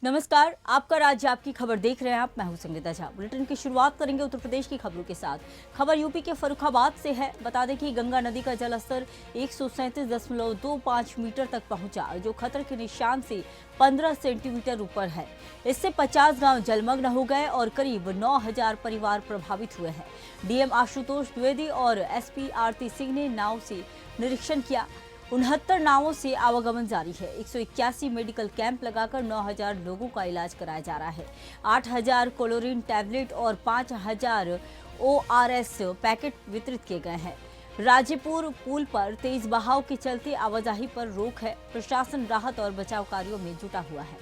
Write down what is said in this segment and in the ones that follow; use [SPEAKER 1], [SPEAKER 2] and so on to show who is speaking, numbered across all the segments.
[SPEAKER 1] नमस्कार, आपका राज्य आपकी खबर देख रहे हैं आप। मैं हूं संगीता झा। बुलेटिन की शुरुआत करेंगे उत्तर प्रदेश की खबरों के साथ। खबर यूपी के फर्रुखाबाद से है। बता दें कि गंगा नदी का जलस्तर 137.25 मीटर तक पहुंचा, जो खतरे के निशान से 15 सेंटीमीटर ऊपर है। इससे 50 गांव जलमग्न हो गए और करीब 9000 परिवार प्रभावित हुए हैं। डीएम आशुतोष द्विवेदी और एसपी आरती सिंह ने नाव से निरीक्षण किया। 69 नावों से आवागमन जारी है। 181 मेडिकल कैंप लगाकर 9000 लोगों का इलाज कराया जा रहा है। 8000 क्लोरीन टैबलेट और 5000 ORS पैकेट वितरित किए गए हैं। राजेपुर पुल पर तेज बहाव के चलते आवाजाही पर रोक है। प्रशासन राहत और बचाव कार्यों में जुटा हुआ है।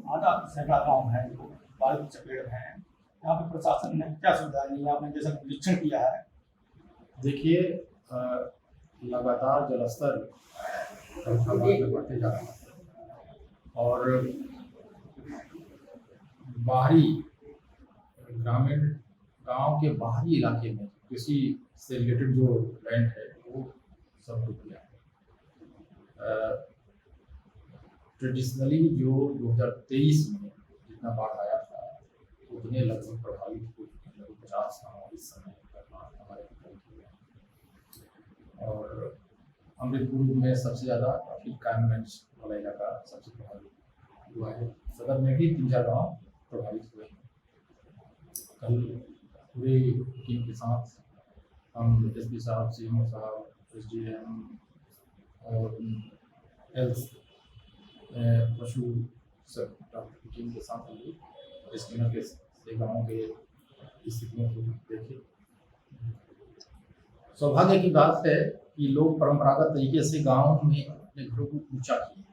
[SPEAKER 2] आधा सैकड़ा गाँव है जो बाढ़ की चपेट में है। यहाँ पे प्रशासन ने क्या सुविधा दी, आपने जैसा निरीक्षण किया है?
[SPEAKER 3] देखिए, लगातार जलस्तर फर्रुखाबाद में बढ़ते जा रहा है और बाहरी ग्रामीण गांव के बाहरी इलाके में कृषि से रिलेटेड जो लैंड है वो सब डूब गया है। ट्रेडिशनली जो 2023 में जितना बाढ़ आया था उतने लगभग प्रभावित हो चुके हैं। लगभग 50 गाँव इस समय हमारे और अमृतपुर में सबसे ज़्यादा फिर कायमगंज वाला इलाका सबसे प्रभावित हुआ है। सदर में भी 3-4 गाँव प्रभावित हुए हैं। कल पूरे टीम के साथ हम एसपी साहब, सीएमओ साहब, SDM और हेल्थ पशु सब डॉक्टर की टीम के साथ हम रेस्क्यू के से गाँव के स्थितियों को देखे। सौभाग्य की बात है कि लोग परंपरागत तरीके से गांव में अपने घरों को ऊंचा किए।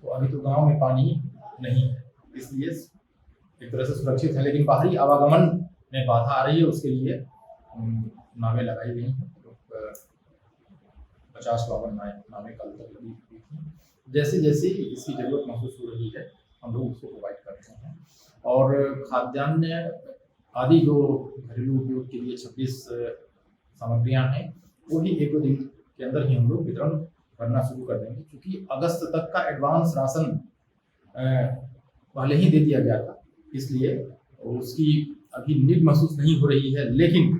[SPEAKER 3] तो अभी तो गांव में पानी नहीं है, इसलिए एक तरह से सुरक्षित है, लेकिन बाहरी आवागमन में बाधा आ रही है। उसके लिए नावें लगाई गई हैं। 50-52 नावें कल तक लगी हुई थी। जैसे जैसे इसकी जरूरत महसूस हो रही है हम लोग उसको प्रोवाइड करते हैं। और खाद्यान्न आदि जो घरेलू उपयोग के लिए 26 सामग्रियां हैं वो भी 1-2 दिन के अंदर ही हम लोग वितरण करना शुरू कर देंगे, क्योंकि अगस्त तक का एडवांस राशन पहले ही दे दिया गया था, इसलिए उसकी अभी नीड महसूस नहीं हो रही है। लेकिन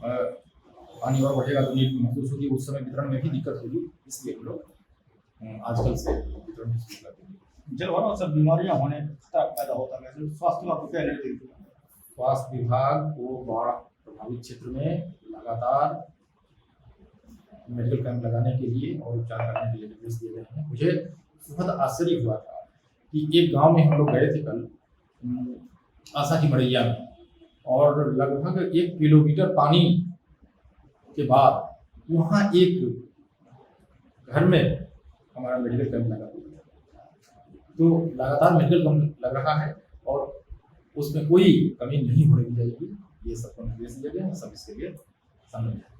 [SPEAKER 3] पानी और बढ़ेगा तो नीड महसूस होगी, उस समय वितरण में भी दिक्कत होगी, इसलिए हम लोग आजकल से वितरण शुरू कर देंगे।
[SPEAKER 2] जलवायु सब बीमारियां होने पैदा होता है, स्वास्थ्य विभाग को क्या निर्देश दिया?
[SPEAKER 3] स्वास्थ्य विभाग को बाढ़ प्रभावित क्षेत्र में लगातार मेडिकल कैंप लगाने के लिए और उपचार करने के लिए निर्देश दिए गए हैं। मुझे सुखद आश्चर्य हुआ था कि एक गांव में हम लोग गए थे कल, आशा की मड़ैया में, और लगभग 1 किलोमीटर पानी के बाद वहाँ एक घर में हमारा मेडिकल कैंप लगा हुआ है। तो लगातार मेडिकल कैंप लग रहा है और उसमें कोई कमी नहीं होने दी जाएगी। ये सबको निर्देश दिया गया है, सब इसके लिए सम्मिलित है।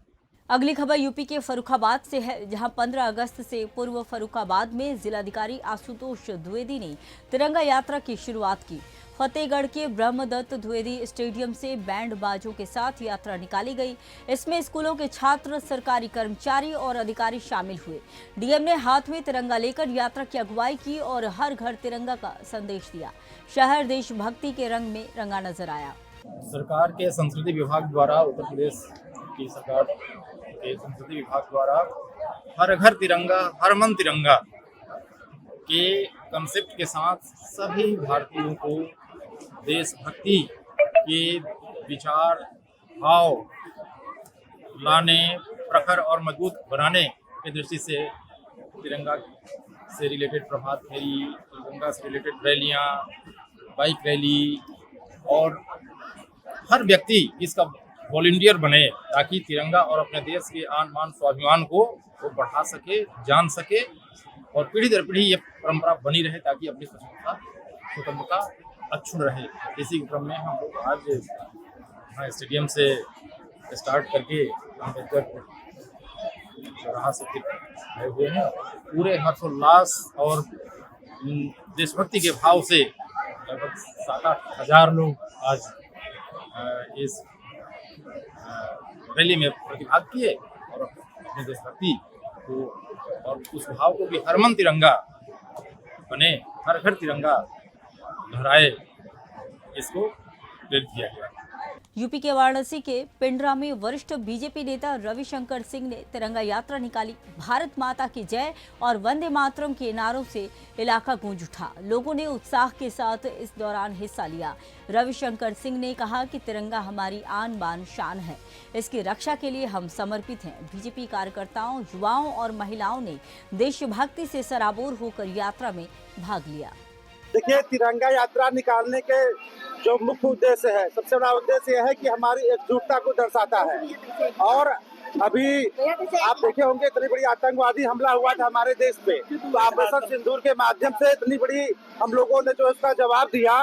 [SPEAKER 1] अगली खबर यूपी के फर्रुखाबाद से है, जहां 15 अगस्त से पूर्व फर्रुखाबाद में जिलाधिकारी आशुतोष द्विवेदी ने तिरंगा यात्रा की शुरुआत की। फतेहगढ़ के ब्रह्मदत्त द्विवेदी स्टेडियम से बैंड बाजों के साथ यात्रा निकाली गई। इसमें स्कूलों के छात्र, सरकारी कर्मचारी और अधिकारी शामिल हुए। डीएम ने हाथ में तिरंगा लेकर यात्रा की अगुवाई की और हर घर तिरंगा का संदेश दिया। शहर देशभक्ति के रंग में रंगा नजर आया।
[SPEAKER 3] सरकार के संस्कृति विभाग द्वारा, उत्तर प्रदेश की सरकार के संस्कृति विभाग द्वारा हर घर तिरंगा हर मन तिरंगा के कंसेप्ट के साथ सभी भारतीयों को देशभक्ति के विचार भाव लाने, प्रखर और मजबूत बनाने की दृष्टि से तिरंगा से रिलेटेड प्रभात फेरी, तिरंगा से रिलेटेड रैलियां, बाइक रैली, और हर व्यक्ति इसका वॉलंटियर बने ताकि तिरंगा और अपने देश के आन मान स्वाभिमान को वो बढ़ा सके, जान सके और पीढ़ी दर पीढ़ी ये परंपरा बनी रहे, ताकि अपनी स्वतंत्रता अक्षुण्ण रहे। इसी क्रम में हम लोग आज स्टेडियम से स्टार्ट करके अम्बेडकर चौराहा से फिर आए हुए हैं। पूरे हर्षोल्लास और देशभक्ति के भाव से लगभग 7-8 हजार लोग आज इस रैली में प्रतिभाग किए और अपने देशभक्ति को और उस भाव को भी हरमन तिरंगा बने, हर घर तिरंगा लहराए, इसको प्रेरित किया गया।
[SPEAKER 1] यूपी के वाराणसी के पिंडरा में वरिष्ठ बीजेपी नेता रविशंकर सिंह ने तिरंगा यात्रा निकाली। भारत माता की जय और वंदे मातरम के नारों से इलाका गूंज उठा। लोगों ने उत्साह के साथ इस दौरान हिस्सा लिया। रविशंकर सिंह ने कहा कि तिरंगा हमारी आन बान शान है, इसकी रक्षा के लिए हम समर्पित हैं। बीजेपी कार्यकर्ताओं, युवाओं और महिलाओं ने देशभक्ति से सराबोर होकर यात्रा में भाग लिया।
[SPEAKER 4] देखिए, तिरंगा यात्रा निकालने के जो मुख्य उद्देश्य है, सबसे बड़ा उद्देश्य यह है कि हमारी एकजुटता को दर्शाता है। और अभी आप देखे होंगे इतनी बड़ी आतंकवादी हमला हुआ था हमारे देश पे, तो ऑपरेशन सिंदूर के माध्यम से इतनी बड़ी हम लोगों ने जो इसका जवाब दिया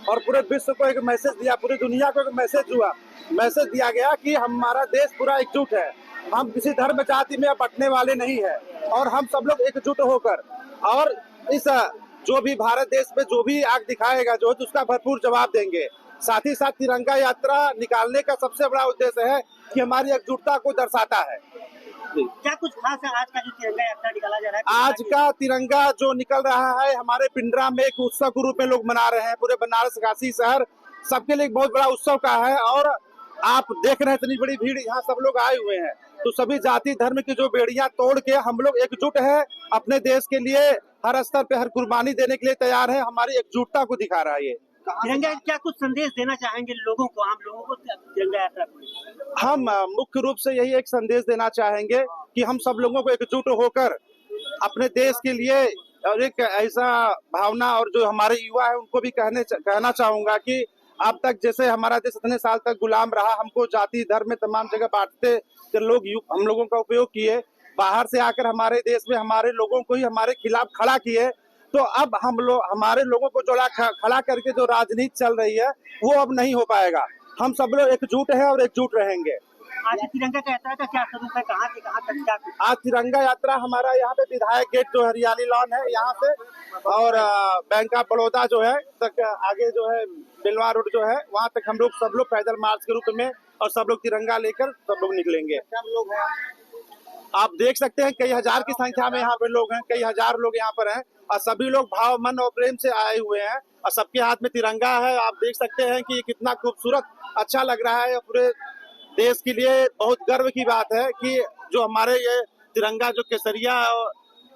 [SPEAKER 4] और पूरे विश्व को एक मैसेज दिया, पूरी दुनिया को एक मैसेज दिया गया कि हमारा देश पूरा एकजुट है। हम किसी धर्म जाति में बंटने वाले नहीं है और हम सब लोग एकजुट होकर और इस जो भी भारत देश में जो भी आग दिखाएगा जो है उसका भरपूर जवाब देंगे। साथ ही साथ तिरंगा यात्रा निकालने का सबसे बड़ा उद्देश्य है कि हमारी एकजुटता को दर्शाता है।
[SPEAKER 5] क्या कुछ खास है आज का जो तिरंगा यात्रा निकाला जा रहा है?
[SPEAKER 4] आज का तिरंगा जो निकल रहा है हमारे पिंडरा में एक उत्सव के रूप में लोग मना रहे हैं। पूरे बनारस काशी शहर सबके लिए एक बहुत बड़ा उत्सव का है और आप देख रहे हैं इतनी बड़ी भीड़ यहाँ सब लोग आए हुए हैं। तो सभी जाति धर्म की जो बेड़ियां तोड़ के हम लोग एकजुट है, अपने देश के लिए हर स्तर पे हर कुर्बानी देने के लिए तैयार है। हमारी एकजुटता को दिखा रहा है ये
[SPEAKER 5] तिरंगा। क्या कुछ संदेश देना चाहेंगे लोगों को, आम लोगों को तिरंगा यात्रा को?
[SPEAKER 4] हम मुख्य रूप से यही एक संदेश देना चाहेंगे कि हम सब लोगों को एकजुट होकर अपने देश के लिए और एक ऐसा भावना, और जो हमारे युवा है उनको भी कहना चाहूंगा कि अब तक जैसे हमारा देश इतने साल तक गुलाम रहा, हमको जाति धर्म में तमाम जगह बांटते लोग हम लोगों का उपयोग किए, बाहर से आकर हमारे देश में हमारे लोगों को ही हमारे खिलाफ खड़ा किए। तो अब हम लोग हमारे लोगों को जो खड़ा करके जो राजनीति चल रही है वो अब नहीं हो पाएगा। हम सब लोग एकजुट हैं और एकजुट रहेंगे।
[SPEAKER 5] आज तिरंगा का यात्रा का क्या स्वरूप है, कहाँ से कहाँ तक क्या?
[SPEAKER 4] आज तिरंगा यात्रा हमारा यहाँ पे विधायक गेट जो हरियाली लॉन है यहाँ से और बैंक ऑफ बड़ौदा जो है तक आगे जो है बिलवा रोड जो है वहाँ तक हम लोग सब लोग पैदल मार्च के रूप में और सब लोग तिरंगा लेकर सब लोग निकलेंगे।
[SPEAKER 5] सब लोग हैं,
[SPEAKER 4] आप देख सकते हैं कई हजार की संख्या में यहाँ पे लोग हैं, कई हजार लोग यहाँ पर हैं और सभी लोग भाव मन और प्रेम से आए हुए हैं और सबके हाथ में तिरंगा है। आप देख सकते हैं कि कितना खूबसूरत अच्छा लग रहा है। पूरे देश के लिए बहुत गर्व की बात है कि जो हमारे ये तिरंगा जो केसरिया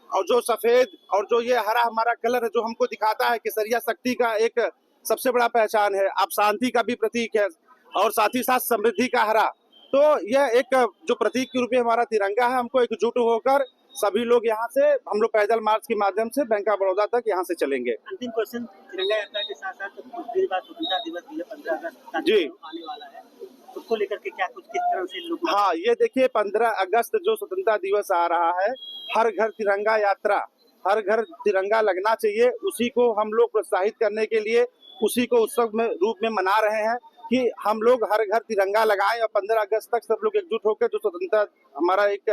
[SPEAKER 4] और जो सफेद और जो ये हरा हमारा कलर है जो हमको दिखाता है केसरिया शक्ति का एक सबसे बड़ा पहचान है। आप शांति का भी प्रतीक है और साथ ही साथ समृद्धि का हरा। तो यह एक जो प्रतीक के रूप में हमारा तिरंगा है, हमको एकजुट होकर सभी लोग यहाँ से हम लोग पैदल मार्च के माध्यम से बैंक ऑफ बड़ौदा तक यहाँ से चलेंगे।
[SPEAKER 5] अंतिम क्वेश्चन, तिरंगा यात्रा के साथ साथ कुछ देर बाद स्वतंत्रता दिवस भी है, 15 अगस्त
[SPEAKER 4] जी
[SPEAKER 5] आने वाला है, उसको लेकर के क्या कुछ किस तरह से लोग?
[SPEAKER 4] हाँ, ये देखिए 15 अगस्त जो स्वतंत्रता दिवस आ रहा है, हर घर तिरंगा यात्रा, हर घर तिरंगा लगना चाहिए। उसी को हम लोग प्रोत्साहित करने के लिए उसी को उत्सव में रूप में मना रहे हैं कि हम लोग हर घर तिरंगा लगाएं और 15 अगस्त तक सब लोग एकजुट होकर जो स्वतंत्रता हमारा एक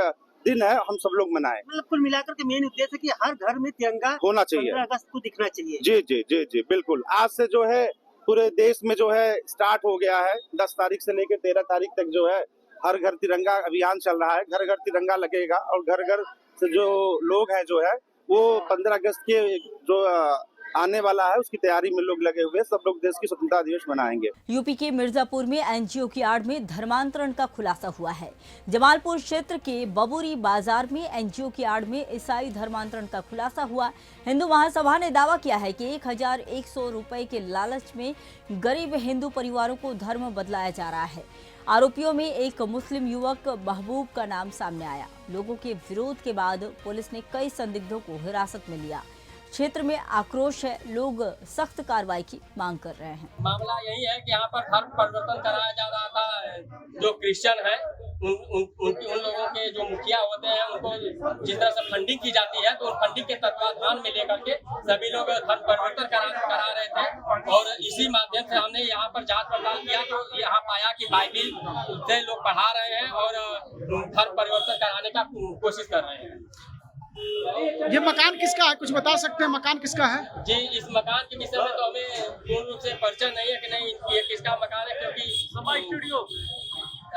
[SPEAKER 4] दिन है हम सब लोग मनाएं।
[SPEAKER 5] मतलब कुल मिलाकर के मेन उद्देश्य है कि हर घर में तिरंगा
[SPEAKER 4] होना चाहिए,
[SPEAKER 5] 15 अगस्त को दिखना चाहिए।
[SPEAKER 4] जी जी जी जी बिल्कुल। आज से जो है पूरे देश में जो है स्टार्ट हो गया है, 10 तारीख से लेकर 13 तारीख तक जो है हर घर तिरंगा अभियान चल रहा है। घर घर तिरंगा लगेगा और घर घर से जो लोग हैं जो है वो 15 अगस्त के जो आने वाला है उसकी तैयारी में लोग लगे हुए, सब लोग देश की स्वतंत्रता दिवस मनाएंगे।
[SPEAKER 1] यूपी के मिर्जापुर में एनजीओ की आड़ में धर्मांतरण का खुलासा हुआ है। जमालपुर क्षेत्र के बबूरी बाजार में एनजीओ की आड़ में ईसाई धर्मांतरण का खुलासा हुआ। हिंदू महासभा ने दावा किया है कि 1100 रुपए के लालच में गरीब हिंदू परिवारों को धर्म बदलाया जा रहा है। आरोपियों में एक मुस्लिम युवक महबूब का नाम सामने आया। लोगों के विरोध के बाद पुलिस ने कई संदिग्धों को हिरासत में लिया। क्षेत्र में आक्रोश है, लोग सख्त कार्रवाई की मांग कर रहे हैं।
[SPEAKER 6] मामला यही है कि यहाँ पर धर्म परिवर्तन कराया जा रहा था। जो क्रिश्चियन है उन लोगों के जो मुखिया होते हैं उनको जिस तरह से फंडिंग की जाती है तो उन फंडिंग के तत्वाधान में लेकर के सभी लोग धर्म परिवर्तन करा रहे थे और इसी माध्यम से हमने यहाँ पर जांच पड़ताल किया तो यहाँ पाया कि बाइबिल से लोग पढ़ा रहे हैं और धर्म परिवर्तन कराने का कोशिश कर रहे हैं।
[SPEAKER 7] ये मकान किसका है, कुछ बता सकते हैं मकान किसका है?
[SPEAKER 6] जी, इस मकान के विषय में तो हमें पूर्ण रूप से परिचय नहीं है कि नहीं ये किसका मकान है, क्योंकि हमारा स्टूडियो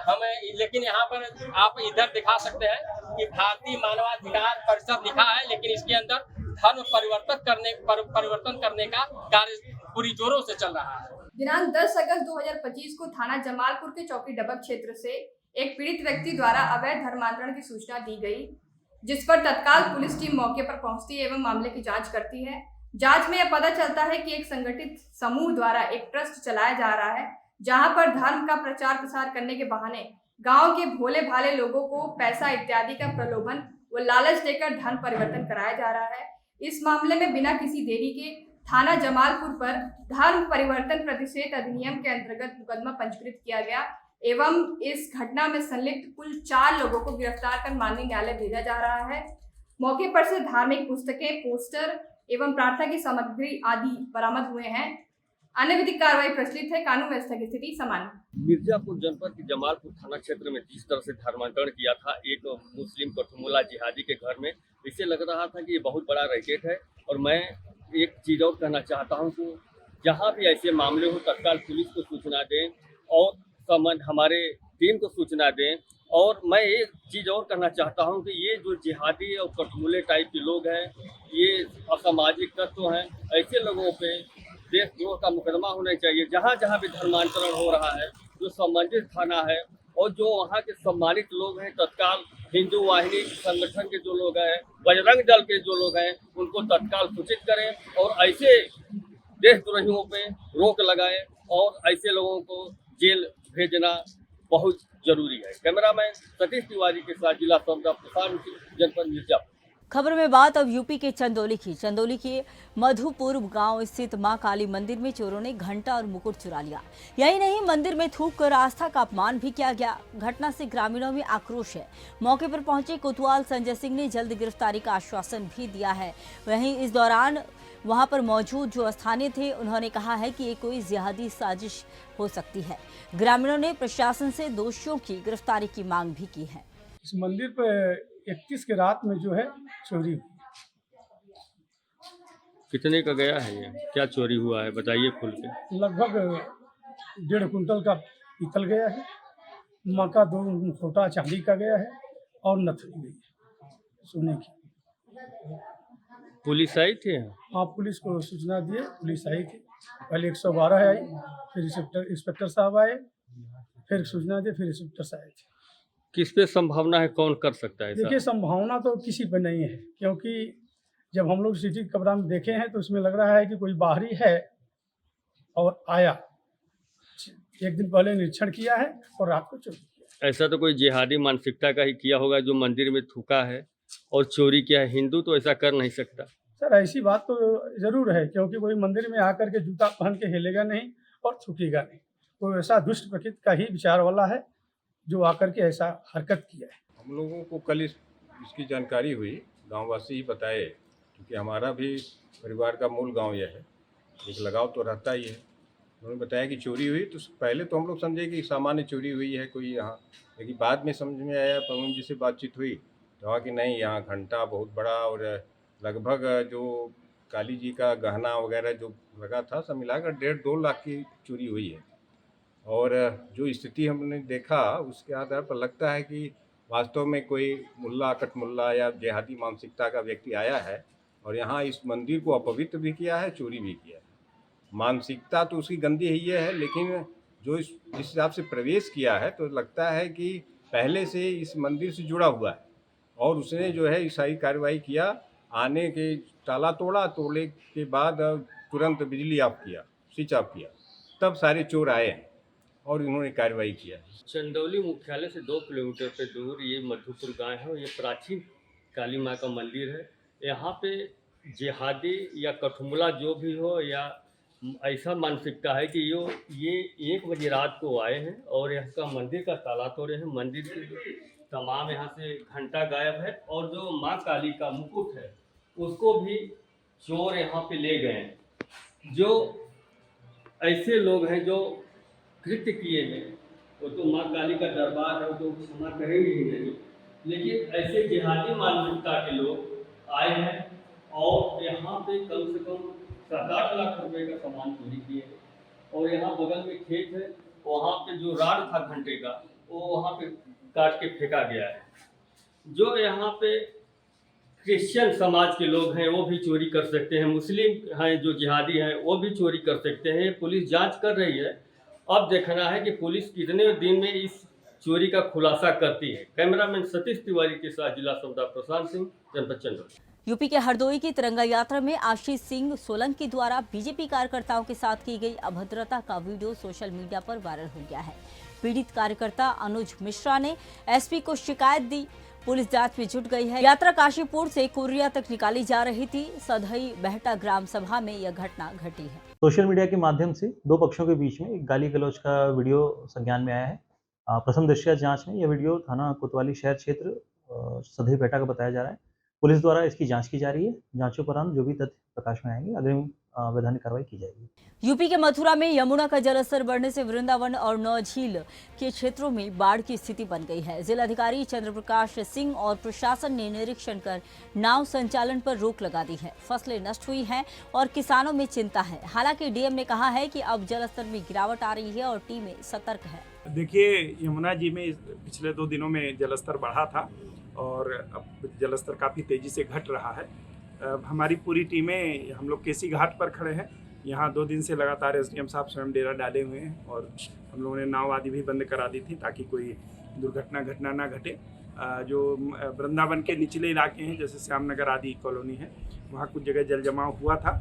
[SPEAKER 6] हमें, लेकिन यहाँ पर आप इधर दिखा सकते हैं कि भारतीय मानवाधिकार परिषद लिखा है, लेकिन इसके अंदर धर्म परिवर्तन करने का कार्य पूरी जोरों से चल रहा है।
[SPEAKER 8] दिनांक 10 अगस्त 2025 को थाना जमालपुर के चौकी डबक क्षेत्र से एक पीड़ित व्यक्ति द्वारा अवैध धर्मांतरण की सूचना दी गई, जिस पर तत्काल पुलिस टीम मौके पर पहुंचती है एवं मामले की जांच करती है। जांच में यह पता चलता है कि एक संगठित समूह द्वारा एक ट्रस्ट चलाया जा रहा है, जहां पर धर्म का प्रचार प्रसार करने के बहाने गांव के भोले भाले लोगों को पैसा इत्यादि का प्रलोभन व लालच देकर धर्म परिवर्तन कराया जा रहा है। इस मामले में बिना किसी देरी के थाना जमालपुर पर धर्म परिवर्तन प्रतिषेध अधिनियम के अंतर्गत मुकदमा पंजीकृत किया गया एवं इस घटना में संलिप्त कुल 4 लोगों को गिरफ्तार कर माननीय न्यायालय भेजा जा रहा है। मौके पर से धार्मिक पुस्तकें, पोस्टर एवं प्रार्थना की सामग्री आदि बरामद हुए हैं। अन्य विधिक कार्रवाई प्रचलित है। कानून व्यवस्था की स्थिति सामान्य।
[SPEAKER 9] मिर्जापुर जनपद के जमालपुर थाना क्षेत्र में जिस तरह से धर्मांतरण किया था एक मुस्लिम कठमुल्ला जिहादी के घर में, इससे लग रहा था कि ये बहुत बड़ा रैकेट है। और मैं एक चीज़ और कहना चाहता हूँ कि जहाँ भी ऐसे मामले हो तत्काल पुलिस को सूचना दें और हमारे टीम को सूचना दें। और मैं एक चीज़ और कहना चाहता हूँ कि ये जो जिहादी और कठमुल्ले टाइप के लोग हैं, ये असामाजिक तत्व हैं, ऐसे लोगों पे देशद्रोह का मुकदमा होना चाहिए। जहाँ जहाँ भी धर्मांतरण हो रहा है, जो संबंधित थाना है और जो वहाँ के सम्मानित लोग हैं, तत्काल हिंदू वाहिनी संगठन के जो लोग हैं, बजरंग दल के जो लोग हैं, उनको तत्काल सूचित करें और ऐसे देशद्रोहियों पे रोक लगाएं और ऐसे लोगों को जेल भेजना बहुत जरूरी है। कैमरामैन सतीश तिवारी के साथ जिला संवाददाता प्रसाद जनपद मिर्जापुर।
[SPEAKER 1] खबर में बात अब यूपी के चंदौली की। चंदौली के मधुपुर गांव स्थित मां काली मंदिर में चोरों ने घंटा और मुकुट चुरा लिया। यही नहीं, मंदिर में थूक कर आस्था का अपमान भी किया गया। घटना से ग्रामीणों में आक्रोश है। मौके पर पहुंचे कोतवाल संजय सिंह ने जल्द गिरफ्तारी का आश्वासन भी दिया है। वहीं इस दौरान वहां पर मौजूद जो स्थानीय थे, उन्होंने कहा है कि ये कोई जिहादी साजिश हो सकती है। ग्रामीणों ने प्रशासन से दोषियों की गिरफ्तारी की मांग भी की है।
[SPEAKER 10] इस मंदिर पर 31 के रात में जो है चोरी हुई।
[SPEAKER 9] कितने का गया है ये? क्या चोरी हुआ है बताइए खुल के।
[SPEAKER 10] लगभग 1.5 कुंटल का पीतल गया है, माँ का 2 छोटा चांदी का गया है और नथनी गई है सोने की।
[SPEAKER 9] पुलिस आई थी?
[SPEAKER 10] हाँ, पुलिस को सूचना दिए, पुलिस आई थी। पहले 112 आई, फिर इंस्पेक्टर साहब आए, फिर सूचना दी, फिर इंस्पेक्टर साहब आए थे।
[SPEAKER 9] किस पे संभावना है, कौन कर सकता है?
[SPEAKER 10] देखिए, संभावना तो किसी पे नहीं है, क्योंकि जब हम लोग सीटी कैमरा में देखे हैं तो इसमें लग रहा है कि कोई बाहरी है और आया, एक दिन पहले निरीक्षण किया है और रात को चोरी किया।
[SPEAKER 9] ऐसा तो कोई जिहादी मानसिकता का ही किया होगा जो मंदिर में थूका है और चोरी किया है। हिंदू तो ऐसा कर नहीं सकता।
[SPEAKER 10] सर, ऐसी बात तो जरूर है, क्योंकि कोई मंदिर में आकर के जूता पहन के हिलेगा नहीं और थूकेगा नहीं। कोई ऐसा दुष्ट प्रकृति का ही विचार वाला है जो आकर के ऐसा हरकत किया है।
[SPEAKER 11] हम लोगों को कल इसकी जानकारी हुई, गांववासी ही बताए, क्योंकि हमारा भी परिवार का मूल गांव यह है, एक लगाव तो रहता ही है। उन्होंने बताया कि चोरी हुई, तो पहले तो हम लोग समझे कि सामान्य चोरी हुई है कोई यहाँ, लेकिन बाद में समझ में आया, पवन जी से बातचीत हुई तो कहा कि नहीं, यहाँ घंटा बहुत बड़ा और लगभग जो काली जी का गहना वगैरह जो लगा था, सब मिलाकर 1.5-2 लाख की चोरी हुई है। और जो स्थिति हमने देखा उसके आधार पर लगता है कि वास्तव में कोई मुल्ला कठमुल्ला या जिहादी मानसिकता का व्यक्ति आया है और यहाँ इस मंदिर को अपवित्र भी किया है, चोरी भी किया है। मानसिकता तो उसकी गंदी ही है, लेकिन जो जिस हिसाब से प्रवेश किया है तो लगता है कि पहले से इस मंदिर से जुड़ा हुआ है और उसने जो है सारी कार्रवाई किया। आने के ताला तोड़े के बाद तुरंत बिजली ऑफ किया, स्विच ऑफ किया, तब सारे चोर आए हैं और इन्होंने कार्रवाई किया।
[SPEAKER 9] चंदौली मुख्यालय से 2 किलोमीटर पे दूर ये मधुपुर गांव है और ये प्राचीन काली माँ का मंदिर है। यहाँ पे जिहादी या कठमुल्ला जो भी हो या ऐसा मानसिकता है कि ये 1 बजे रात को आए हैं और यहाँ का मंदिर का ताला तोड़े हैं। मंदिर के तमाम यहाँ से घंटा गायब है और जो माँ काली का मुकुट है उसको भी चोर यहाँ पे ले गए हैं। जो ऐसे लोग हैं जो कृत्य किए हैं, वो तो माँ काली का दरबार है, तो क्षमा करेंगे ही नहीं, लेकिन ऐसे जिहादी मानसिकता के लोग आए हैं और यहाँ पे कम से कम 7-8 लाख रुपए का सामान चोरी किए हैं। और यहाँ बगल में खेत है, वहाँ पे जो राड था घंटे का वो वहाँ पे काट के फेंका गया है। जो यहाँ पे क्रिश्चियन समाज के लोग हैं वो भी चोरी कर सकते हैं, मुस्लिम हैं जो जिहादी हैं वो भी चोरी कर सकते हैं। पुलिस जांच कर रही है, अब देखना है कि पुलिस कितने दिन में इस चोरी का खुलासा करती है। कैमरामैन सतीश तिवारी के साथ जिला संवाददाता प्रशांत सिंह, जनपद चंदौली।
[SPEAKER 1] यूपी के हरदोई की तिरंगा यात्रा में आशीष सिंह सोलंकी द्वारा बीजेपी कार्यकर्ताओं के साथ की गई अभद्रता का वीडियो सोशल मीडिया पर वायरल हो गया है। पीड़ित कार्यकर्ता अनुज मिश्रा ने एसपी को शिकायत दी। पुलिस जांच में जुट गई है। यात्रा काशीपुर से कोरिया तक निकाली जा रही थी। सधई बहटा ग्राम सभा में यह घटना घटी है।
[SPEAKER 12] सोशल मीडिया के माध्यम से दो पक्षों के बीच में एक गाली गलौज का वीडियो संज्ञान में आया है। प्रथम दृष्टया जांच में यह वीडियो थाना कोतवाली शहर क्षेत्र सधई बहटा का बताया जा रहा है। पुलिस द्वारा इसकी जांच की जा रही है। जांचोपरांत जो भी तथ्य प्रकाश में आएंगे अग्रिम वैधानिक कार्रवाई की जाएगी।
[SPEAKER 1] यूपी के मथुरा में यमुना का जलस्तर बढ़ने से वृंदावन और नौझील के क्षेत्रों में बाढ़ की स्थिति बन गई है। जिलाधिकारी चंद्रप्रकाश सिंह और प्रशासन ने निरीक्षण कर नाव संचालन पर रोक लगा दी है। फसलें नष्ट हुई हैं और किसानों में चिंता है। हालांकि डीएम ने कहा है कि अब जलस्तर में गिरावट आ रही है और टीमें सतर्क है।
[SPEAKER 13] देखिए, यमुना जी में पिछले 2 दिनों में जलस्तर बढ़ा था और अब जलस्तर काफ़ी तेज़ी से घट रहा है। हमारी पूरी टीमें, हम लोग केसी घाट पर खड़े हैं। यहाँ 2 दिन से लगातार एसडीएम साहब स्वयं डेरा डाले हुए हैं और हम लोगों ने नाव आदि भी बंद करा दी थी ताकि कोई घटना ना घटे। जो वृंदावन के निचले इलाके हैं जैसे श्यामनगर आदि कॉलोनी है, वहाँ कुछ जगह जल जमाव हुआ था,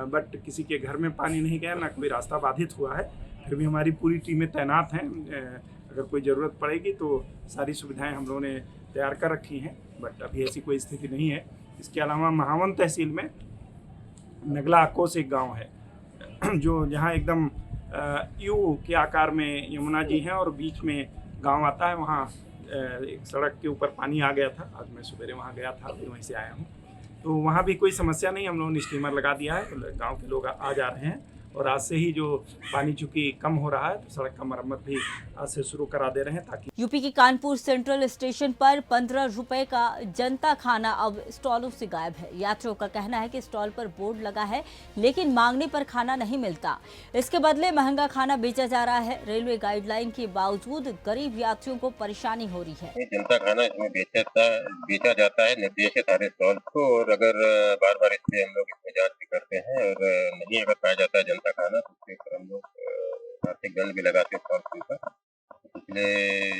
[SPEAKER 13] बट किसी के घर में पानी नहीं गया, ना कोई रास्ता बाधित हुआ है। फिर भी हमारी पूरी टीमें तैनात हैं। अगर कोई ज़रूरत पड़ेगी तो सारी सुविधाएं हम लोगों ने तैयार कर रखी हैं, बट अभी ऐसी कोई स्थिति नहीं है। इसके अलावा महावन तहसील में नगला आकोस एक गांव है जो जहां एकदम यू के आकार में यमुना जी हैं और बीच में गांव आता है। वहां एक सड़क के ऊपर पानी आ गया था। आज मैं सवेरे वहां गया था, फिर वहीं से आया हूं। तो वहां भी कोई समस्या नहीं, हम लोगों ने स्टीमर लगा दिया है। गाँव के लोग आ जा रहे हैं और आज से ही जो पानी चूंकि कम हो रहा है तो सड़क का मरम्मत भी आज से शुरू करा दे रहे हैं ताकि।
[SPEAKER 1] यूपी के कानपुर सेंट्रल स्टेशन पर 15 रुपए का जनता खाना अब स्टॉलों से गायब है। यात्रियों का कहना है कि स्टॉल पर बोर्ड लगा है लेकिन मांगने पर खाना नहीं मिलता। इसके बदले महंगा खाना बेचा जा रहा है। रेलवे गाइडलाइन के बावजूद गरीब यात्रियों को परेशानी हो रही है।
[SPEAKER 14] जनता खाना इसमें बेचा जाता है निर्देशित सारे स्टॉल को, और अगर बार बार इसमें हम लोग इसमें जाँच भी करते हैं और नहीं अगर पाया जाता है जनता खाना तो उसके ऊपर हम लोग आर्थिक दंड भी लगाते हैं स्टॉल के ऊपर। पिछले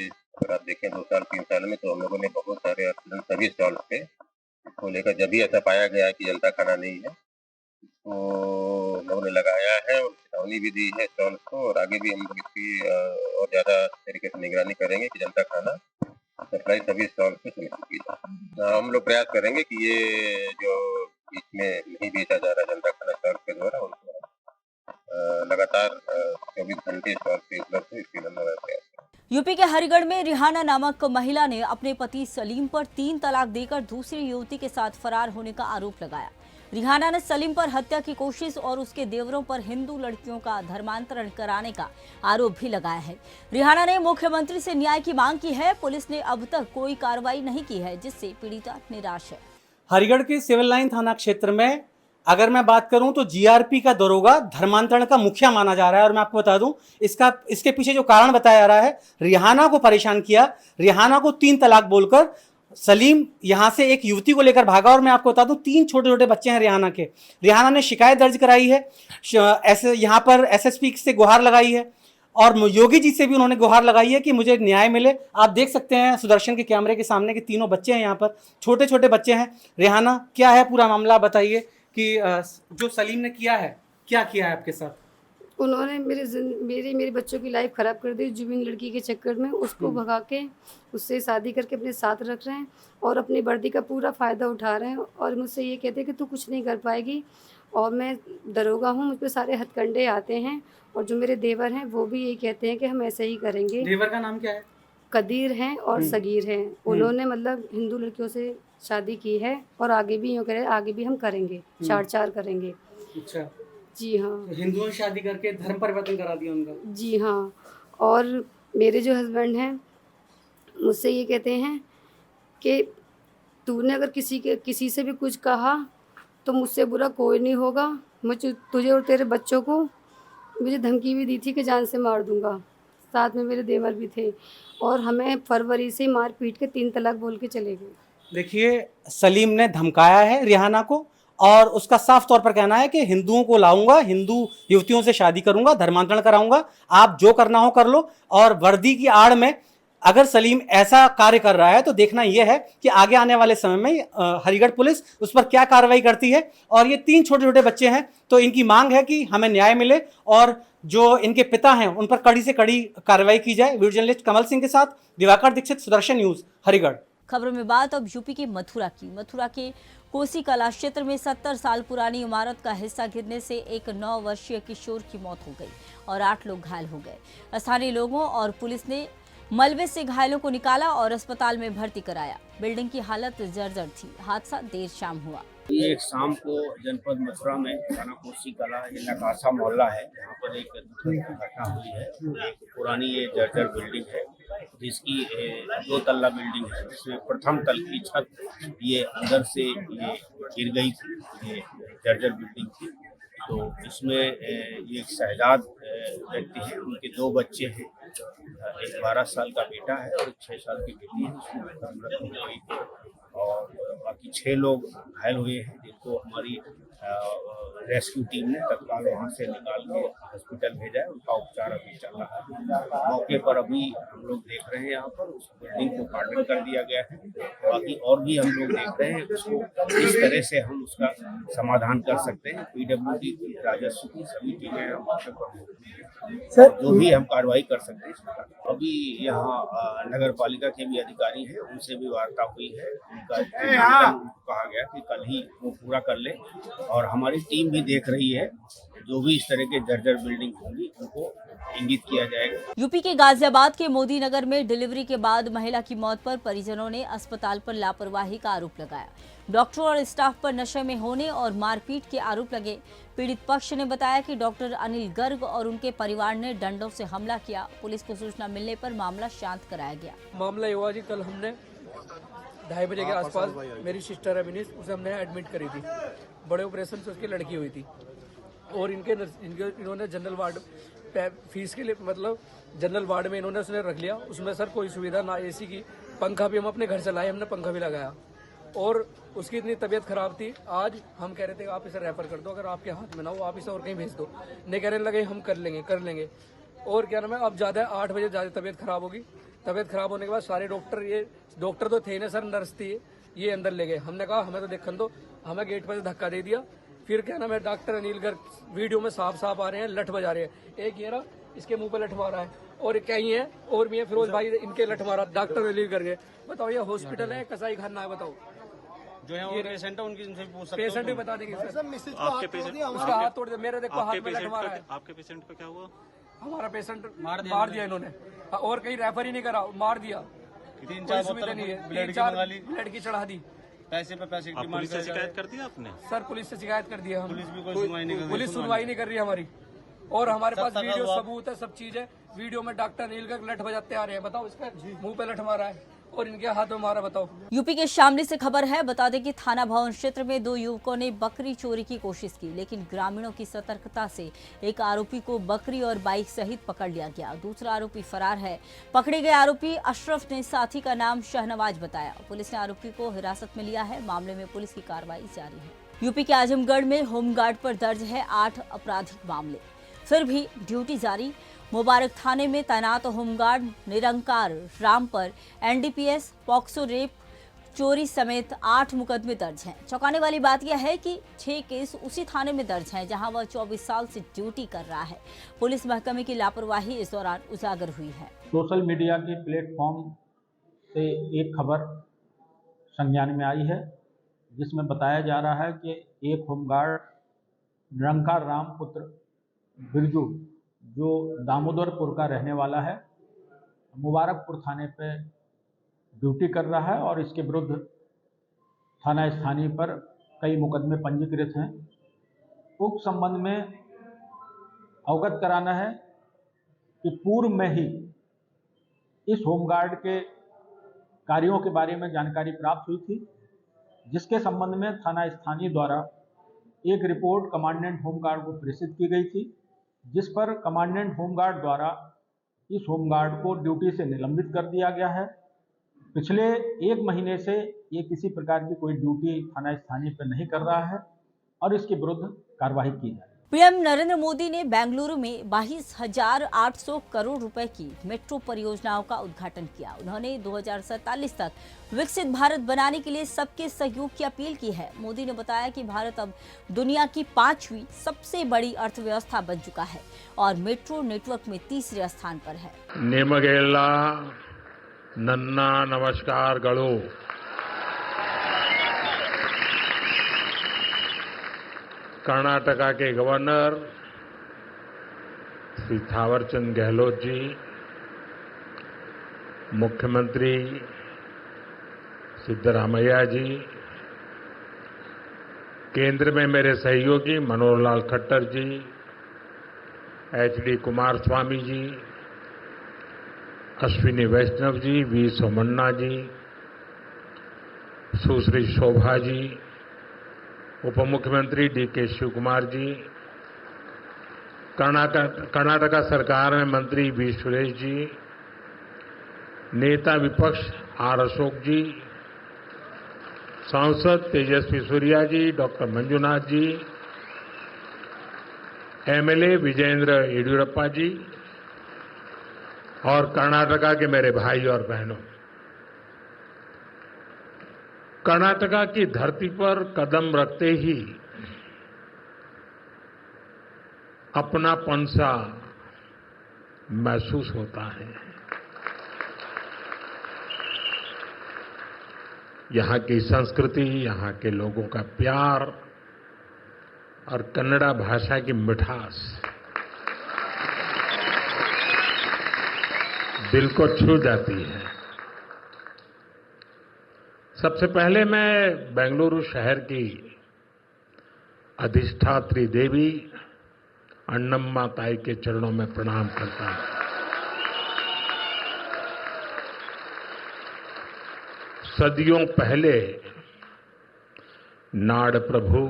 [SPEAKER 14] अगर आप देखें 2 साल 3 साल में तो हम लोगों ने बहुत सारे सभी स्टॉल पे इसको लेकर जब भी ऐसा पाया गया है कि जनता खाना नहीं है तो लोगों ने लगाया है और चेतावनी भी दी है स्टॉल को, और आगे भी हम लोग इसकी और ज़्यादा तरीके से निगरानी करेंगे कि जनता खाना सप्लाई सभी स्टॉल पे सुनिश्चित की जाए। हम लोग प्रयास करेंगे कि ये जो बीच में नहीं बेचा जा रहा जनता खाना स्टॉल के द्वारा उनको लगातार 24 घंटे स्टॉल पे उपलब्ध है, इसके लिए प्रयास।
[SPEAKER 1] यूपी के हरिगढ़ में रिहाना नामक महिला ने अपने पति सलीम पर 3 तलाक देकर दूसरी युवती के साथ फरार होने का आरोप लगाया। रिहाना ने सलीम पर हत्या की कोशिश और उसके देवरों पर हिंदू लड़कियों का धर्मांतरण कराने का आरोप भी लगाया है। रिहाना ने मुख्यमंत्री से न्याय की मांग की है। पुलिस ने अब तक कोई कार्रवाई नहीं की है, जिससे पीड़िता निराश है।
[SPEAKER 15] हरिगढ़ के सिविल लाइन थाना क्षेत्र में अगर मैं बात करूं तो जीआरपी का दरोगा धर्मांतरण का मुखिया माना जा रहा है। और मैं आपको बता दूं इसके पीछे जो कारण बताया जा रहा है, रिहाना को परेशान किया। रिहाना को 3 तलाक बोलकर सलीम यहां से एक युवती को लेकर भागा। और मैं आपको बता दूं 3 छोटे छोटे बच्चे हैं रिहाना के। रिहाना ने शिकायत दर्ज कराई है, ऐसे यहाँ पर एसएसपी से गुहार लगाई है और योगी जी से भी उन्होंने गुहार लगाई है कि मुझे न्याय मिले। आप देख सकते हैं सुदर्शन के कैमरे के सामने के तीनों बच्चे हैं, यहाँ पर छोटे छोटे बच्चे हैं। रिहाना, क्या है पूरा मामला, बताइए कि जो सलीम ने किया है, क्या किया है आपके साथ?
[SPEAKER 16] उन्होंने मेरे बच्चों की लाइफ ख़राब कर दी। जुबिन लड़की के चक्कर में उसको भगा के उससे शादी करके अपने साथ रख रहे हैं और अपनी वर्दी का पूरा फ़ायदा उठा रहे हैं और मुझसे ये कहते हैं कि तू कुछ नहीं कर पाएगी। और मैं दरोगा हूँ, मुझ पर सारे हथकंडे आते हैं और जो मेरे देवर हैं वो भी यही कहते हैं कि हम ऐसे ही करेंगे।
[SPEAKER 15] देवर का नाम क्या है?
[SPEAKER 16] कदीर हैं और सगीर हैं। उन्होंने मतलब हिंदू लड़कियों से शादी की है और आगे भी यूँ करें, आगे भी हम करेंगे, 4 करेंगे।
[SPEAKER 15] अच्छा,
[SPEAKER 16] जी हाँ।
[SPEAKER 15] तो हिंदुओं ने शादी करके धर्म परिवर्तन करा दिया उनका?
[SPEAKER 16] जी हाँ। और मेरे जो हस्बैंड हैं मुझसे ये कहते हैं कि तूने अगर किसी से भी कुछ कहा तो मुझसे बुरा कोई नहीं होगा। मुझे तुझे और तेरे बच्चों को मुझे धमकी भी दी थी कि जान से मार दूंगा। साथ में मेरे देवर भी थे और हमें फरवरी से मार पीट के 3 तलाक बोल के चले गए।
[SPEAKER 15] देखिए, सलीम ने धमकाया है रिहाना को और उसका साफ तौर पर कहना है कि हिंदुओं को लाऊंगा, हिंदू युवतियों से शादी करूंगा, धर्मांतरण कराऊंगा, आप जो करना हो कर लो। और वर्दी की आड़ में अगर सलीम ऐसा कार्य कर रहा है तो देखना यह है कि आगे आने वाले समय में हरिगढ़ पुलिस उस पर क्या कार्रवाई करती है। और ये 3 छोटे छोटे बच्चे हैं, तो इनकी मांग है कि हमें न्याय मिले और जो इनके पिता हैं उन पर कड़ी से कड़ी कार्रवाई की जाए। वीडियो जर्नलिस्ट कमल सिंह के साथ दिवाकर दीक्षित, सुदर्शन न्यूज, हरिगढ़।
[SPEAKER 1] खबरों में बात अब यूपी के मथुरा की। मथुरा के कोसी कला क्षेत्र में 70 साल पुरानी इमारत का हिस्सा गिरने से एक 9 वर्षीय किशोर की मौत हो गई और 8 लोग घायल हो गए। स्थानीय लोगों और पुलिस ने मलबे से घायलों को निकाला और अस्पताल में भर्ती कराया। बिल्डिंग की हालत जर्जर थी। हादसा देर शाम हुआ।
[SPEAKER 17] ये एक शाम को जनपद मथुरा में थाना कोसी कला नकाशा मोहल्ला है, यहाँ पर एक घटना हुई है। एक पुरानी ये जर्जर बिल्डिंग है जिसकी 2 तल्ला बिल्डिंग है, जिसमें प्रथम तल की छत ये अंदर से ये गिर गई थी। ये जर्जर बिल्डिंग थी। तो इसमें ये एक शहजाद व्यक्ति है, उनके 2 बच्चे हैं, एक 12 साल का बेटा है और एक 6 साल की बेटी है, उसमें मृत्यु हो गई थी। और बाकी 6 लोग घायल हुए हैं, जिनको हमारी रेस्क्यू टीम ने तत्काल वहाँ से निकाल के हॉस्पिटल भेजा है। उनका उपचार अभी चल रहा है। मौके पर अभी हम लोग देख रहे हैं, यहाँ पर उस बिल्डिंग को कार्डन कर दिया गया है। बाकी और भी हम लोग देख रहे हैं उसको किस तरह से हम उसका समाधान कर सकते हैं। PWD की, राजस्व की सभी टीमें मौके पर मौजूद हैं, जो भी हम कार्रवाई कर सकते हैं। अभी यहाँ नगर पालिका के भी अधिकारी हैं, उनसे भी वार्ता हुई है। उनका कहा गया कि कल ही वो पूरा कर ले और हमारी टीम भी देख रही है, जो भी इस तरह के जर्जर बिल्डिंग होंगी उनको इंगित किया जाएगा।
[SPEAKER 1] यूपी के गाजियाबाद के मोदी नगर में डिलीवरी के बाद महिला की मौत पर परिजनों ने अस्पताल पर लापरवाही का आरोप लगाया। डॉक्टर और स्टाफ पर नशे में होने और मारपीट के आरोप लगे। पीड़ित पक्ष ने बताया कि डॉक्टर अनिल गर्ग और उनके परिवार ने डंडों से हमला किया। पुलिस को सूचना मिलने पर मामला शांत कराया गया।
[SPEAKER 18] मामला ये हुआ जी, कल हमने 2:30 बजे के आसपास मेरी सिस्टर अभिनीश, उसे हमने एडमिट करी थी। बड़े ऑपरेशन से उसकी लड़की हुई थी और इन्होंने जनरल वार्ड फीस के लिए, मतलब जनरल वार्ड में इन्होंने उसने रख लिया। उसमें सर कोई सुविधा ना AC की, पंखा भी हम अपने घर से लाए, हमने पंखा भी लगाया और उसकी इतनी तबीयत खराब थी। आज हम कह रहे थे आप इसे रेफर कर दो, अगर आपके हाथ में ना हो आप इसे और कहीं भेज दो। नहीं, कहने लगे हम कर लेंगे। और क्या नाम है, अब ज़्यादा 8 बजे ज़्यादा तबीयत खराब होगी। तबीयत खराब होने के बाद सारे डॉक्टर तो थे ना सर, नर्स थी, ये अंदर ले गए। हमने कहा हमें तो देखने दो, हमें गेट पर धक्का दे दिया। फिर क्या नाम है, डॉक्टर अनिल गर्ग वीडियो में साफ आ रहे हैं, लठ बजा रहे हैं। एक ये रहा, इसके मुंह पे लठ मारा है और कहीं है और भी है, फिरोज भाई इनके लठ मारा, डॉक्टर अनिल गर्ग। बताओ ये हॉस्पिटल है कसाई खाना है? बताओ जो है वो पेशेंट है, उनकी उनसे पूछ सकते हो। पेशेंट भी बता देंगे आपके पेशेंट उसका हाथ तोड़ दिया, मेरे देखो हाथ में लठ मारा है। आपके पेशेंट को क्या हुआ? हमारा पेशेंट मार दिया इन्होंने, और कहीं रेफर ही नहीं करा, मार दिया। 3-4 सुविधा नहीं है, ब्लड की चढ़ा दी, पैसे पे पैसे की डिमांड। पुलिस से शिकायत कर दी आपने? सर पुलिस से शिकायत कर दिया हम। पुलिस भी कोई सुनवाई नहीं कर रही हमारी। और हमारे पास वीडियो सबूत है, सब चीज है। वीडियो में डॉक्टर अनिल गर्ग लठ बजाते आ रहे हैं। बताओ, इसका मुंह पे लठ मारा है और इनके हाथ में मारा। बताओ।
[SPEAKER 1] यूपी के शामली से खबर है। बता दें कि थाना भवन क्षेत्र में 2 युवकों ने बकरी चोरी की कोशिश की, लेकिन ग्रामीणों की सतर्कता से एक आरोपी को बकरी और बाइक सहित पकड़ लिया गया। दूसरा आरोपी फरार है। पकड़े गए आरोपी अशरफ ने साथी का नाम शहनवाज बताया। पुलिस ने आरोपी को हिरासत में लिया है। मामले में पुलिस की कार्रवाई जारी है। यूपी के आजमगढ़ में होमगार्ड पर दर्ज है 8 आपराधिक मामले, फिर भी ड्यूटी जारी। मुबारक थाने में तैनात होमगार्ड निरंकार राम पर NDPS, पॉक्सो, रेप, चोरी समेत 8 मुकदमे दर्ज हैं। चौंकाने वाली बात यह है कि 6 केस उसी थाने में दर्ज हैं जहां वह 24 साल से ड्यूटी कर रहा है। पुलिस महकमे की लापरवाही इस दौरान उजागर हुई है।
[SPEAKER 19] सोशल मीडिया के प्लेटफॉर्म से एक खबर संज्ञान में आई है, जिसमें बताया जा रहा है कि एक होमगार्ड निरंकार राम पुत्र बिरजू, जो दामोदरपुर का रहने वाला है, मुबारकपुर थाने पे ड्यूटी कर रहा है और इसके विरुद्ध थाना स्थानीय पर कई मुकदमे पंजीकृत हैं। उक्त संबंध में अवगत कराना है कि पूर्व में ही इस होमगार्ड के कार्यों के बारे में जानकारी प्राप्त हुई थी, जिसके संबंध में थाना स्थानीय द्वारा एक रिपोर्ट कमांडेंट होमगार्ड को प्रेषित की गई थी, जिस पर कमांडेंट होमगार्ड द्वारा इस होमगार्ड को ड्यूटी से निलंबित कर दिया गया है। पिछले 1 महीने से ये किसी प्रकार की कोई ड्यूटी थाना स्थानीय पर नहीं कर रहा है और इसके विरुद्ध कार्रवाई की जाए।
[SPEAKER 1] पीएम नरेंद्र मोदी ने बेंगलुरु में 22,800 करोड़ रुपए की मेट्रो परियोजनाओं का उद्घाटन किया। उन्होंने 2047 तक विकसित भारत बनाने के लिए सबके सहयोग की अपील की है। मोदी ने बताया कि भारत अब दुनिया की 5वीं सबसे बड़ी अर्थव्यवस्था बन चुका है और मेट्रो नेटवर्क में तीसरे स्थान पर है।
[SPEAKER 20] निमगेला नन्ना नमस्कार गड़ो। कर्नाटका के गवर्नर श्री थावरचंद गहलोत जी, मुख्यमंत्री सिद्धरामैया जी, केंद्र में मेरे सहयोगी मनोहर लाल खट्टर जी, HD कुमारस्वामी जी, अश्विनी वैष्णव जी, वी सोमन्ना जी, सुश्री शोभा जी, उप मुख्यमंत्री DK शिवकुमार जी, कर्नाटका सरकार में मंत्री V सुरेश जी, नेता विपक्ष R अशोक जी, सांसद तेजस्वी सूर्या जी, डॉक्टर मंजुनाथ जी, MLA विजेंद्र येडियुरप्पा जी और कर्नाटका के मेरे भाई और बहनों, कर्नाटका की धरती पर कदम रखते ही अपनापन सा महसूस होता है। यहाँ की संस्कृति, यहाँ के लोगों का प्यार और कन्नड़ा भाषा की मिठास दिल को छू जाती है। सबसे पहले मैं बेंगलुरु शहर की अधिष्ठात्री देवी अन्नम्मा ताई के चरणों में प्रणाम करता हूं। सदियों पहले नाड़ प्रभु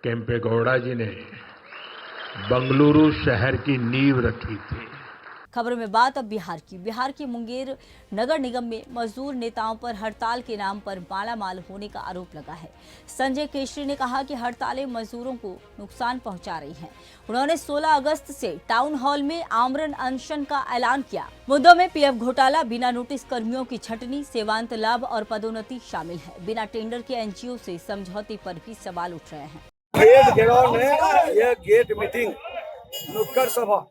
[SPEAKER 20] केम्पेगौड़ा जी ने बेंगलुरु शहर की नींव रखी थी।
[SPEAKER 1] खबरों में बात अब बिहार की मुंगेर नगर निगम में मजदूर नेताओं पर हड़ताल के नाम पर मालामाल होने का आरोप लगा है। संजय केसरी ने कहा कि हड़तालें मजदूरों को नुकसान पहुंचा रही हैं। उन्होंने 16 अगस्त से टाउन हॉल में आमरण अनशन का ऐलान किया। मुद्दों में PF घोटाला, बिना नोटिस कर्मियों की छटनी, सेवांत लाभ और पदोन्नति शामिल है। बिना टेंडर के NGO से समझौते पर भी सवाल उठ रहे हैं।
[SPEAKER 4] गेट घेराव में यह गेट मीटिंग, नुक्कड़ सभा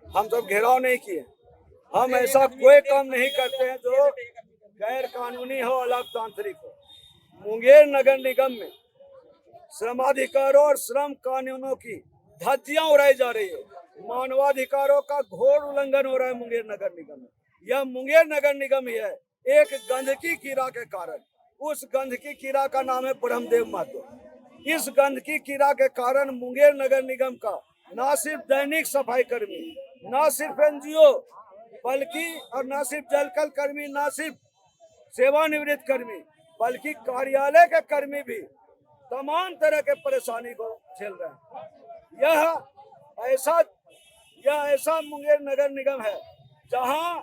[SPEAKER 4] हम सब घेराव नहीं किए। हम ऐसा कोई काम नहीं करते हैं जो गैर कानूनी हो, अलोकतांत्रिक हो। मुंगेर नगर निगम में श्रमाधिकारों और श्रम कानूनों की धज्जियां उड़ाई जा रही है। मानवाधिकारों का घोर उल्लंघन हो रहा है मुंगेर नगर निगम में। यह मुंगेर नगर निगम ही है एक गंदगी कीड़ा के कारण। उस गंदगी कीड़ा का नाम है ब्रह्मदेव महतो। इस गंदगी कीड़ा के कारण मुंगेर नगर निगम का न सिर्फ दैनिक सफाई कर्मी, न सिर्फ NGO, बल्कि और न सिर्फ जलकल कर्मी, न सिर्फ सेवानिवृत्त कर्मी, बल्कि कार्यालय के कर्मी भी तमाम तरह के परेशानी को झेल रहे हैं। यह ऐसा मुंगेर नगर निगम है जहां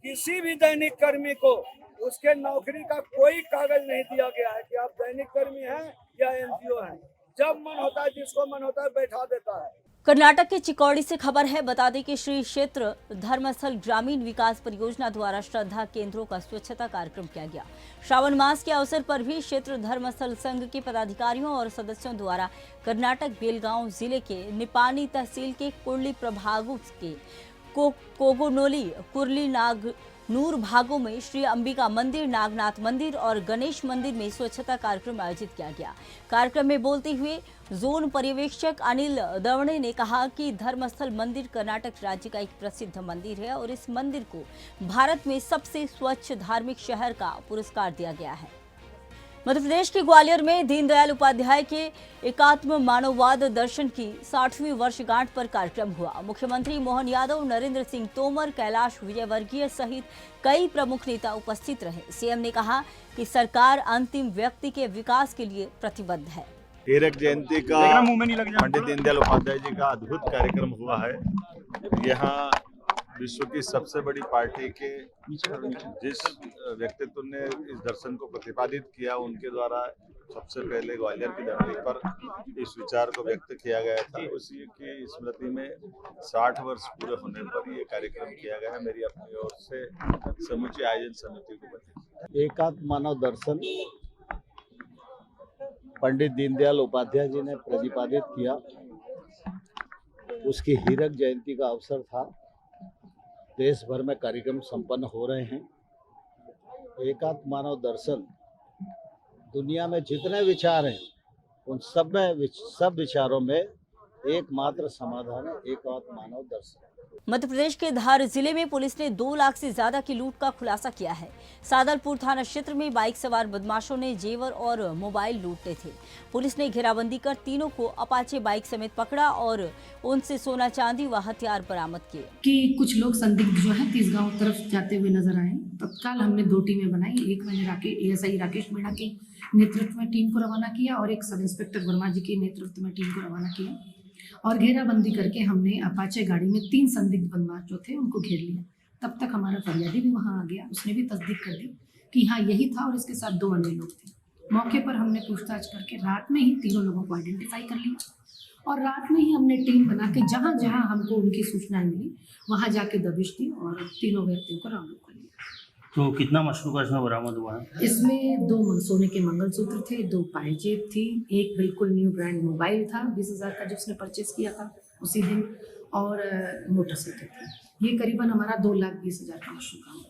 [SPEAKER 4] किसी भी दैनिक कर्मी को उसके नौकरी का कोई कागज नहीं दिया गया है कि आप दैनिक कर्मी हैं या NGO हैं। जब मन होता है, जिसको मन होता है बैठा देता है।
[SPEAKER 1] कर्नाटक के चिकौड़ी से खबर है। बता दें कि श्री क्षेत्र धर्मस्थल ग्रामीण विकास परियोजना द्वारा श्रद्धा केंद्रों का स्वच्छता कार्यक्रम किया गया। श्रावण मास के अवसर पर भी क्षेत्र धर्मस्थल संघ के पदाधिकारियों और सदस्यों द्वारा कर्नाटक बेलगांव जिले के निपानी तहसील के कुर्ली प्रभागों के कोगोनोली, कुर्ली, नागनूर भागों में श्री अंबिका मंदिर, नागनाथ मंदिर और गणेश मंदिर में स्वच्छता कार्यक्रम आयोजित किया गया। कार्यक्रम में बोलते हुए जोन पर्यवेक्षक अनिल दवणे ने कहा कि धर्मस्थल मंदिर कर्नाटक राज्य का एक प्रसिद्ध मंदिर है और इस मंदिर को भारत में सबसे स्वच्छ धार्मिक शहर का पुरस्कार दिया गया है। मध्य प्रदेश के ग्वालियर में दीनदयाल उपाध्याय के एकात्म मानववाद दर्शन की 60वीं वर्षगांठ पर कार्यक्रम हुआ। मुख्यमंत्री मोहन यादव, नरेंद्र सिंह तोमर, कैलाश विजयवर्गीय सहित कई प्रमुख नेता उपस्थित रहे। CM ने कहा कि सरकार अंतिम व्यक्ति के विकास के लिए प्रतिबद्ध है।
[SPEAKER 21] हीरक जयंती का पंडित दीनदयाल उपाध्याय जी का अद्भुत कार्यक्रम हुआ है। यहाँ विश्व की सबसे बड़ी पार्टी के जिस व्यक्तित्व ने इस दर्शन को प्रतिपादित किया, उनके द्वारा सबसे पहले ग्वालियर की धरती पर इस विचार को व्यक्त किया गया था। उसी की स्मृति में 60 वर्ष पूरे होने पर ये कार्यक्रम किया गया है। मेरी अपनी ओर से समूची आयोजन समिति को बधाई।
[SPEAKER 22] एकात्म मानव दर्शन पंडित दीनदयाल उपाध्याय जी ने प्रतिपादित किया, उसकी हीरक जयंती का अवसर था। देश भर में कार्यक्रम संपन्न हो रहे हैं। एकात्म मानव दर्शन दुनिया में जितने विचार हैं उन सब विचारों में एकमात्र समाधान है एकात्म मानव दर्शन।
[SPEAKER 1] मध्य प्रदेश के धार जिले में पुलिस ने 2 लाख से ज्यादा की लूट का खुलासा किया है। सादलपुर थाना क्षेत्र में बाइक सवार बदमाशों ने जेवर और मोबाइल लूटे थे। पुलिस ने घेराबंदी कर तीनों को अपाचे बाइक समेत पकड़ा और उनसे सोना चांदी व हथियार बरामद किए।
[SPEAKER 23] कि कुछ लोग संदिग्ध जो है तीसगांव तरफ जाते हुए नजर आए। तत्काल हमने 2 टीमें बनाई। एक मैंने ASI राकेश मीणा के नेतृत्व में टीम को रवाना किया और एक सब इंस्पेक्टर वर्मा जी के नेतृत्व में टीम को रवाना किया और घेराबंदी करके हमने अपाचे गाड़ी में 3 संदिग्ध बदमाश जो थे उनको घेर लिया। तब तक हमारा फरियादी भी वहां आ गया। उसने भी तस्दीक कर दी कि हाँ यही था और इसके साथ 2 अन्य लोग थे। मौके पर हमने पूछताछ करके रात में ही तीनों लोगों को आइडेंटिफाई कर लिया और रात में ही हमने टीम बना के जहाँ जहाँ हमको उनकी सूचनाएं मिली वहाँ जाके दबिश दी और तीनों व्यक्तियों को राउंड कर लिया।
[SPEAKER 17] तो कितना मशरूका इसमें बरामद हुआ है?
[SPEAKER 23] इसमें 2 सोने के मंगलसूत्र थे, 2 पायजेब थी, एक बिल्कुल न्यू ब्रांड मोबाइल था 20,000 का जो उसने परचेस किया था उसी दिन और मोटरसाइकिल थी। ये करीबन हमारा 2,20,000 का मशरूका।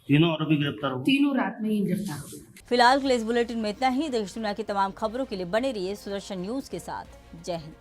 [SPEAKER 17] तीनों आरोपी गिरफ्तार हो गए?
[SPEAKER 23] तीनों रात में ही गिरफ्तार हो गए।
[SPEAKER 1] फिलहाल के लिए इस बुलेटिन में इतना ही। देश दुनिया की तमाम खबरों के लिए बने रहिए सुदर्शन न्यूज के साथ। जय हिंद।